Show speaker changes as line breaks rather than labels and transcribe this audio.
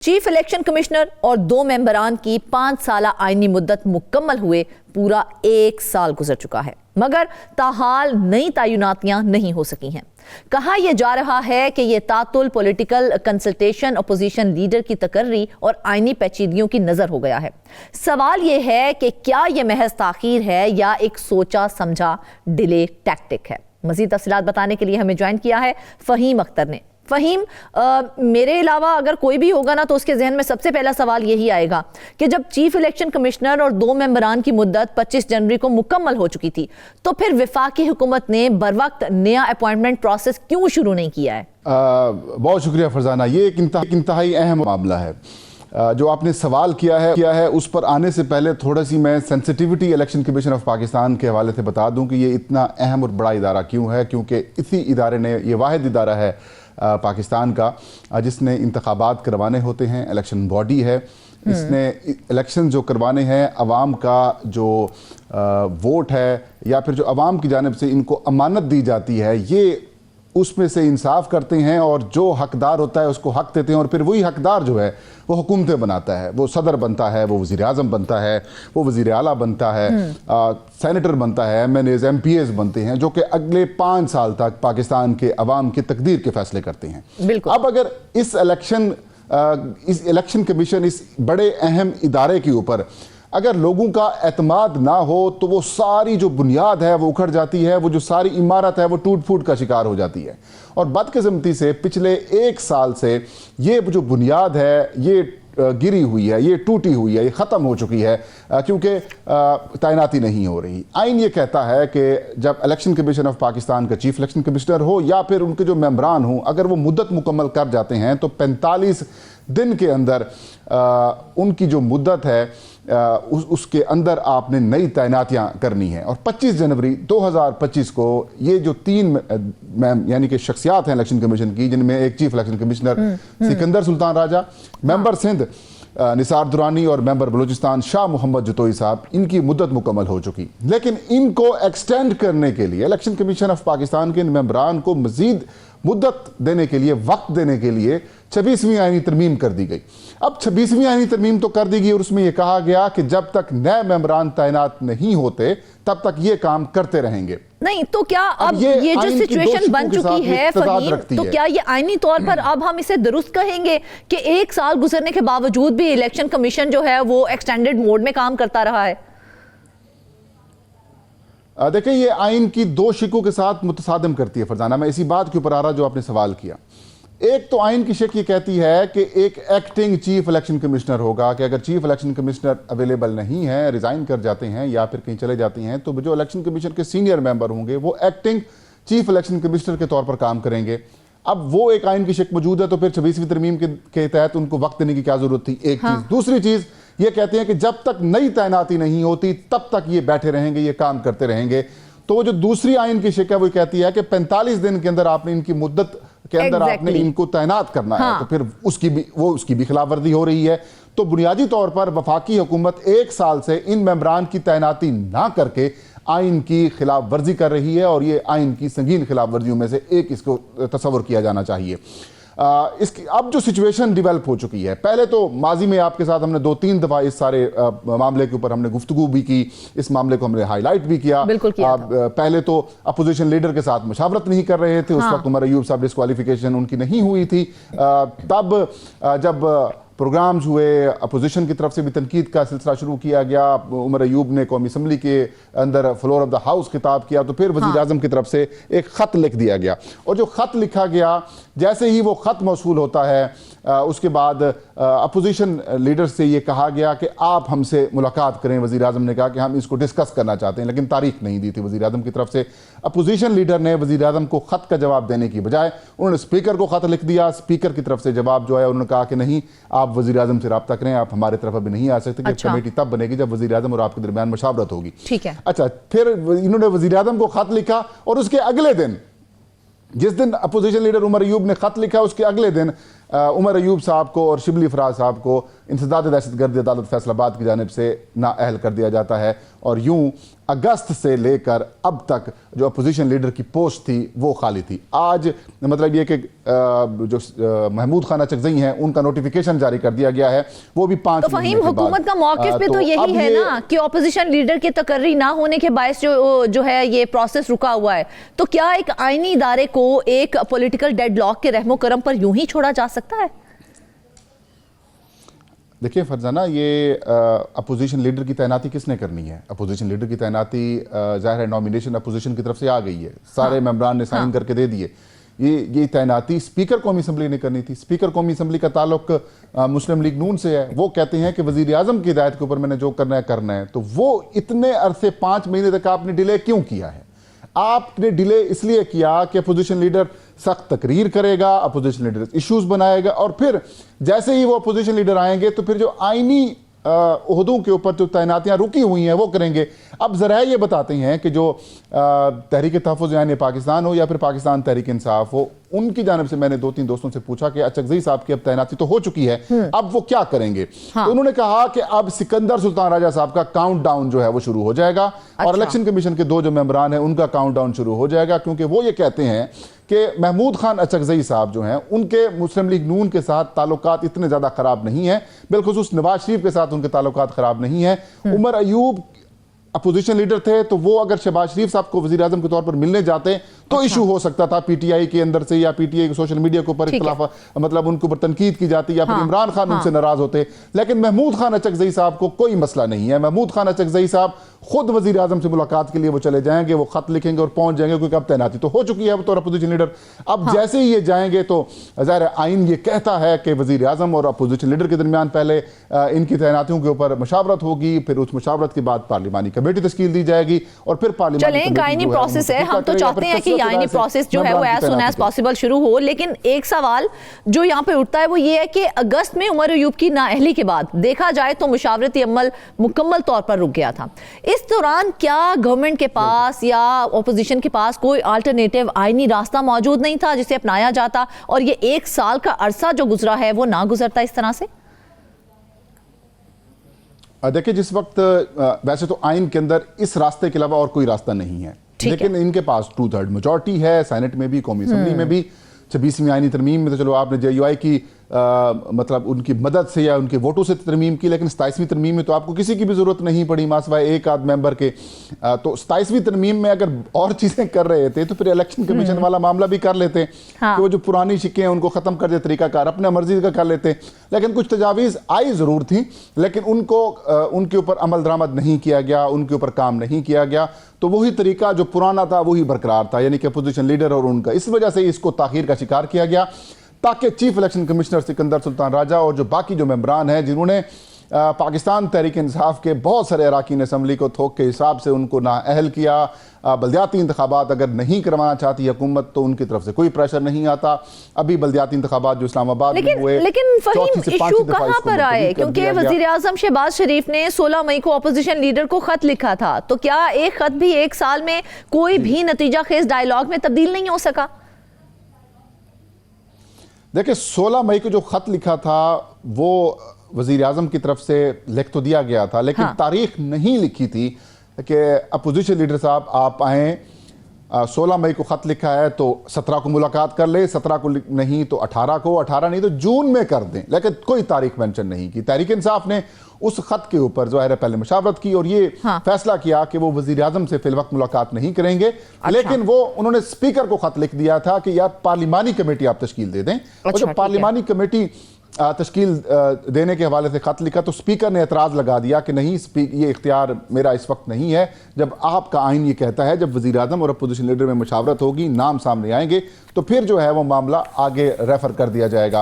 Chief election commissioner और 2 मेंबरान की 5 साला आईनी मुद्दत मुकम्मल हुए पूरा 1 साल गुजर चुका है, मगर ताहाल नई तैनातियां नहीं हो सकी हैं। कहा यह जा रहा है कि यह तातुल पॉलिटिकल कंसल्टेशन अपोजिशन लीडर की तकर्री और आईनी पेचीदगियों की नजर हो गया है। सवाल यह है कि क्या यह महज ताखीर है या एक सोचा समझा डिले टैक्टिक है। मजीद तफसीलात बताने के लिए हमें ज्वाइन किया है फहीम अख्तर ने। फहीम, मेरे अलावा अगर कोई भी होगा ना तो उसके जहन में सबसे पहला सवाल यही आएगा कि जब चीफ इलेक्शन कमिश्नर और 2 मेंबरान की मुद्दत 25 जनवरी को मुकम्मल हो चुकी थी तो फिर वफाकी हुकूमत ने बरवक्त नया अपॉइंटमेंट प्रोसेस क्यों शुरू नहीं किया है?
बहुत शुक्रिया फरजाना, ये एक इंतहाई अहम मामला है। जो आपने सवाल किया है उस पर आने से पहले थोड़ा सी मैं sensitivity election commission of Pakistan के हवाले से बता दूं कि ये इतना अहम और बड़ा इदारा क्यों है, क्योंकि इसी इदारे ने, ये वाहिद इदारा है पाकिस्तान का जिसने इंतखाबात करवाने होते हैं, इलेक्शन बॉडी है। इसने इलेक्शन जो करवाने हैं, अवाम का जो वोट है या फिर जो अवाम की जानिब से इनको अमानत दी जाती है, ये उसमें से इंसाफ करते हैं और जो हकदार होता है उसको हक देते हैं और फिर वही हकदार जो है वो हुकूमतें बनाता है, वो सदर बनता है, वो वज़ीर आज़म बनता है, वो वज़ीर आला बनता है, सेनेटर बनता है, MNAs MPAs बनते हैं, जो कि अगले 5 साल तक पाकिस्तान के अवाम की तकदीर के फैसले करते हैं। अब अगर इस इलेक्शन कमीशन, इस बड़े अहम इदारे के ऊपर अगर लोगों का एतमाद ना हो तो वो सारी जो बुनियाद है वो उखड़ जाती है, वो जो सारी इमारत है वो टूट फूट का शिकार हो जाती है। और बदकिस्मती से पिछले 1 साल से ये जो बुनियाद है ये गिरी हुई है, ये टूटी हुई है, ये ख़त्म हो चुकी है, क्योंकि तैनाती नहीं हो रही। आइन ये कहता है कि जब इलेक्शन कमीशन ऑफ पाकिस्तान का चीफ इलेक्शन कमिश्नर हो या फिर उनके जो मेंबरान हों, अगर वो मुद्दत मुकम्मल कर जाते हैं तो 45 दिन के अंदर उनकी जो मुद्दत है उसके अंदर आपने नई तैनातियां करनी है। और 25 जनवरी 2025 को ये जो 3 यानी कि शख्सियात हैं इलेक्शन कमीशन की, जिनमें एक chief election commissioner Sikandar Sultan Raja, member Sindh Nisar Durrani और मेंबर बलूचिस्तान शाह मोहम्मद जतोई साहब, इनकी मुद्दत मुकम्मल हो चुकी। लेकिन इनको एक्सटेंड करने के लिए इलेक्शन कमीशन ऑफ पाकिस्तान के इन मेंबरान को मजीद मुद्दत देने के लिए, वक्त देने के लिए 26वीं आईनी तरमीम कर दी गई। अब 26वीं आईनी तरमीम तो कर दी गई और उसमें यह कहा गया कि जब तक नए मेंबरान तैनात नहीं होते तब तक ये काम करते रहेंगे।
नहीं तो क्या अब ये जो सिचुएशन बन चुकी है फहीम, तो क्या ये आईनी तौर पर अब हम इसे दुरुस्त कहेंगे कि 1 साल गुजरने के बावजूद भी इलेक्शन कमीशन जो है वो एक्सटेंडेड मोड में काम करता रहा है?
देखिए, ये आइन की 2 शिकों के साथ मुतसादम करती है फरजाना। मैं इसी बात के ऊपर आ रहा जो आपने सवाल किया। एक तो आइन की शिक ये कहती है कि एक एक्टिंग चीफ इलेक्शन कमिश्नर होगा, कि अगर चीफ इलेक्शन कमिश्नर अवेलेबल नहीं है, रिजाइन कर जाते हैं या फिर कहीं चले जाते हैं, तो जो इलेक्शन कमीशन के सीनियर मेंबर होंगे वो एक्टिंग चीफ इलेक्शन कमिश्नर के तौर पर काम करेंगे। अब वो एक आइन की शिक मौजूद है, तो फिर 26वीं तरमीम के तहत उनको वक्त देने की क्या जरूरत थी? एक चीज। दूसरी चीज ये कहते हैं कि जब तक नई तैनाती नहीं होती तब तक ये बैठे रहेंगे, ये काम करते रहेंगे। तो वो जो दूसरी आइन की शिक है वो कहती है कि 45 दिन के अंदर आपने इनकी मुद्दत के अंदर आपने इनको तैनात करना है, तो फिर उसकी भी खिलाफ वर्जी हो रही है। तो बुनियादी तौर पर वफाकी हुकूमत 1 साल से इन मेंबरान की तैनाती ना करके आइन की खिलाफ वर्जी कर रही है और ये आइन की संगीन खिलाफ वर्जियों में से एक इसको तस्वर किया जाना चाहिए। इसकी अब जो सिचुएशन डेवलप हो चुकी है, पहले तो माजी में आपके साथ हमने 2-3 दफा इस सारे मामले के ऊपर हमने गुफ्तगू भी की, इस मामले को हमने हाईलाइट भी किया। पहले तो अपोजिशन लीडर के साथ मुशावरत नहीं कर रहे थे, उस वक्त उमर अयूब साहब डिस्क्वालिफिकेशन उनकी नहीं हुई थी। तब जब प्रोग्राम्स हुए, अपोजिशन की तरफ से भी तनकीद का सिलसिला शुरू किया गया, उमर अयूब ने कौमी असम्बली के अंदर फ्लोर ऑफ द हाउस खिताब किया, तो फिर वज़ीर आज़म की तरफ से एक ख़त लिख दिया गया। और जो ख़त लिखा गया, जैसे ही वो ख़त मौसूल होता है, उसके बाद अपोजिशन लीडर से ये कहा गया कि आप हमसे मुलाकात करें। वज़ीर आज़म ने कहा कि हम इसको डिस्कस करना चाहते हैं, लेकिन तारीख नहीं दी थी वज़ीर आज़म की तरफ से। अपोजिशन लीडर ने वज़ीर आज़म को ख़त का जवाब देने की बजाय उन्होंने स्पीकर को ख़त लिख दिया। स्पीकर की तरफ से जवाब जो है उन्होंने कहा कि नहीं, आप वज़ीर आज़म से रब्ता करें, आप हमारे तरफ अभी नहीं आ सकते, कि कमेटी तब बनेगी जब वज़ीर आज़म और आपके दरमियान मशावरत होगी।
ठीक है।
अच्छा, फिर इन्होंने वज़ीर आज़म को ख़त लिखा और उसके अगले दिन, जिस दिन अपोजिशन लीडर उमर अयूब ने खत लिखा, उसके अगले दिन उमर अयूब साहब को और शिबली फराज साहब को इंसदाद दहशतगर्दी अदालत फैसलाबाद की जानिब से नाअहल कर दिया जाता है और यूं अगस्त से लेकर अब तक जो अपोजिशन लीडर की पोस्ट थी वो खाली थी। आज मतलब ये कि जो महमूद खान अचकज़ई हैं उनका नोटिफिकेशन जारी कर दिया गया है, वो भी 5
तो फहीम, हुकूमत का मौक़िफ़ भी तो यही है ना कि ऑपोजिशन लीडर की तकर्री ना होने के बायस जो है ये प्रोसेस रुका हुआ है। तो क्या एक आईनी इदारे को एक पॉलिटिकल डेडलॉक के रहमो करम पर यूं ही छोड़ा जा सकता है?
देखिए फरजाना, ये अपोजिशन लीडर की तैनाती किसने करनी है? अपोजिशन लीडर की तैनाती ज़ाहिर है नॉमिनेशन अपोजिशन की तरफ से आ गई है, सारे मेंबरान ने साइन करके दे दिए। ये तैनाती स्पीकर कौमी असम्बली ने करनी थी। स्पीकर कौमी असम्बली का ताल्लुक मुस्लिम लीग नून से है। वो कहते हैं कि वज़ीर आज़म की हिदायत के ऊपर मैंने जो करना है। तो वो इतने अरसे 5 महीने तक आपने डिले क्यों किया है? आपने डिले इसलिए किया कि अपोजिशन लीडर सख्त तकरीर करेगा, अपोजिशन लीडर इश्यूज बनाएगा, और फिर जैसे ही वो अपोजिशन लीडर आएंगे तो फिर जो आईनी ओहदों के ऊपर जो तैनातियां रुकी हुई हैं वो करेंगे। अब ज़रा ये बताते हैं कि जो तहरीक तहफ़्फ़ुज़ यानी पाकिस्तान हो या फिर पाकिस्तान तहरीक इंसाफ हो, उनकी जानिब से मैंने 2-3 दोस्तों से पूछा कि अचकज़ई साहब की अब तैनाती तो हो चुकी है, अब वो क्या करेंगे? तो उन्होंने कहा कि अब सिकंदर सुल्तान राजा साहब का काउंट डाउन जो है वो शुरू हो जाएगा, और इलेक्शन कमीशन के 2 जो मेंबरान हैं उनका काउंट डाउन शुरू हो जाएगा, क्योंकि वो ये कहते हैं कि महमूद खान अचकज़ई साहब जो हैं उनके मुस्लिम लीग नून के साथ ताल्लुकात इतने ज़्यादा ख़राब नहीं है, बिलखुसूस नवाज शरीफ के साथ उनके ताल्लुकात ख़राब नहीं है। उमर अयूब अपोजिशन लीडर थे, तो वो अगर शहबाज शरीफ साहब को वज़ीर आज़म के तौर पर मिलने जाते तो इशू हो सकता था पीटीआई के अंदर से, या पीटीआई के सोशल मीडिया के ऊपर इख्तिलाफ, मतलब उनके ऊपर तनकीद की जाती, या फिर इमरान खान उनसे नाराज होते। लेकिन महमूद खान अचकज़ई साहब को कोई मसला नहीं है। महमूद खान अचकज़ई साहब खुद वज़ीर आज़म से मुलाकात के लिए वो चले जाएंगे, वो खत लिखेंगे और पहुंच जाएंगे, क्योंकि अब तैनाती तो हो चुकी है बतौर अपोजिशन लीडर। अब जैसे ही ये जाएंगे तो ज़ाहिर आइन ये कहता है कि वज़ीर आज़म और अपोजिशन लीडर के दरमियान पहले इनकी तैनातियों के ऊपर मशावरत होगी, फिर उस मशावरत के बाद पार्लिमानी कमेटी तश्कील दी जाएगी, और फिर
पार्लियामेंट प्रोसेस है। हम तो चाहते हैं कि आईनी प्रोसेस जो है वो एज सुन एज पॉसिबल शुरू हो। लेकिन एक सवाल जो यहाँ पे उठता है वो ये है कि अगस्त में उमर अयूब की नाअहली के बाद देखा जाए तो मुशावरती अमल मुकम्मल तौर पर रुक गया था। इस दौरान क्या गवर्नमेंट के पास या ऑपोजिशन के पास कोई अल्टरनेटिव आईनी रास्ता मौजूद नहीं था जिसे अपनाया जाता, और ये 1 साल का अरसा जो गुजरा है वो ना गुजरता इस तरह से?
देखिए, जिस वक्त वैसे तो आइन के अंदर इस रास्ते के अलावा और कोई रास्ता नहीं है, लेकिन इनके पास 2/3 मेजॉरिटी है, सेनेट में भी, कौमी असम्बली में भी। 26वीं आईनी तरमीम में तो चलो आपने JUI की मतलब उनकी मदद से या उनके वोटों से तरमीम की, लेकिन 27वीं तरमीम में तो आपको किसी की भी जरूरत नहीं पड़ी मासवाए एक आध मेंबर के। तो 27वीं तरमीम में अगर और चीजें कर रहे थे तो फिर इलेक्शन कमीशन वाला मामला भी कर लेते, कि वो जो पुरानी शिकें हैं उनको खत्म कर दे, तरीकाकार अपने मर्जी का कर लेते। लेकिन कुछ तजावीज़ आई जरूर थी, लेकिन उनको उनके ऊपर अमल दरामद नहीं किया गया, उनके ऊपर काम नहीं किया गया। तो वही तरीका जो पुराना था वही बरकरार था, यानी कि अपोजिशन लीडर और उनका, इस वजह से इसको ताखीर का शिकार किया गया, ताकि chief election commissioner Sikandar Sultan Raja और जो बाकी जो मेंबरान हैं जिन्होंने पाकिस्तान तहरीक इंसाफ के बहुत सारे अरकान असम्बली को थोक के हिसाब से उनको नाअहल किया, बल्दियाती इंतखाबात अगर नहीं करवाना चाहती हुकूमत तो उनकी तरफ से कोई प्रेशर नहीं आता। अभी बल्दियाती इंतखाबात जो इस्लामाबाद में हुए,
लेकिन फहीम इशू कहां पर आए? क्योंकि वजीर आजम शहबाज शरीफ ने 16 मई को अपोजिशन लीडर को खत लिखा था, तो क्या एक खत भी 1 साल में कोई भी नतीजा खेज डायलॉग में तब्दील नहीं हो सका?
देखिए, 16 मई को जो खत लिखा था वो वजीर आजम की तरफ से लिख तो दिया गया था, लेकिन तारीख नहीं लिखी थी कि अपोजिशन लीडर साहब आप आएँ। 16 मई को खत लिखा है तो 17 को मुलाकात कर ले, 17 को नहीं तो 18 को, 18 नहीं तो जून में कर दें, लेकिन कोई तारीख मेंशन नहीं की। तहरीक इंसाफ ने उस खत के ऊपर जो है पहले मशावरत की और ये फैसला किया कि वो वजीर आजम से फिलवक्त मुलाकात नहीं करेंगे। लेकिन वो उन्होंने स्पीकर को खत लिख दिया था कि यार पार्लिमानी कमेटी आप तश्कील दे दें, और जब पार्लिमानी कमेटी तश्कील देने के हवाले से खत लिखा तो स्पीकर ने एतराज़ लगा दिया कि नहीं, ये इख्तियार मेरा इस वक्त नहीं है, जब आपका आइन ये कहता है जब वज़ीर आज़म और अपोजिशन लीडर में मुशावरत होगी, नाम सामने आएंगे तो फिर जो है वो मामला आगे रेफर कर दिया जाएगा।